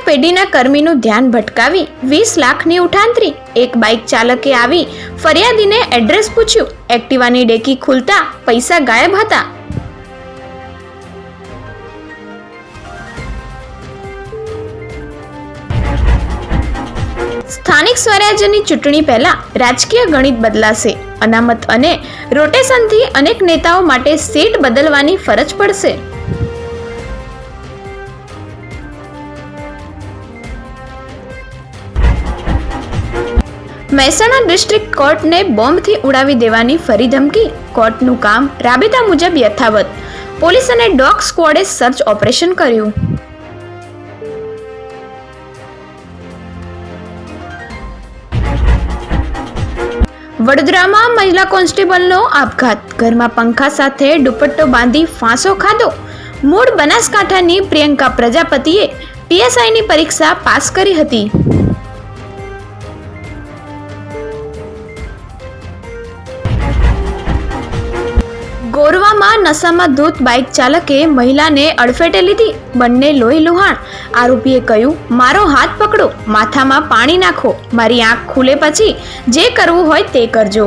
પેઢીના કર્મીનું ધ્યાન ભટકાવી 20 લાખની ઉઠાંતરી। એક બાઇક ચાલકે આવી ફરિયાદીને એડ્રેસ પૂછ્યું, એક્ટિવાની ડેકી ખુલતા પૈસા ગાયબ હતા। સ્થાનિક સ્વરાજ્યની ચૂંટણી પહેલા રાજકીય ગણિત બદલાશે। અનામત અને રોટેશનથી અનેક નેતાઓ માટે સીટ બદલવાની ફરજ પડશે। મહેસાણા ડિસ્ટ્રિક્ટ કોર્ટને બોમ્બથી ઉડાવી દેવાની ફરી ધમકી। કોર્ટનું કામ રાબેતા મુજબ યથાવત। પોલીસ અને ડોગ સ્ક્વોડે સર્ચ ઓપરેશન કર્યું। વડોદરામાં મહિલા કોન્સ્ટેબલનો આપઘાત। ઘરમાં પંખા સાથે દુપટ્ટો બાંધી ફાંસો ખાધો। મૂળ બનાસકાંઠાની પ્રિયંકા પ્રજાપતિએ પીએસઆઈની પરીક્ષા પાસ કરી હતી। ગોરવામાં નશામાં ધૂત બાઇક ચાલકે મહિલાને અડફેટે લીધી। બંને લોહી લુહાણ। આરોપીએ કહ્યું, મારો હાથ પકડો, માથામાં પાણી નાખો, મારી આંખ ખુલે પછી જે કરવું હોય તે કરજો।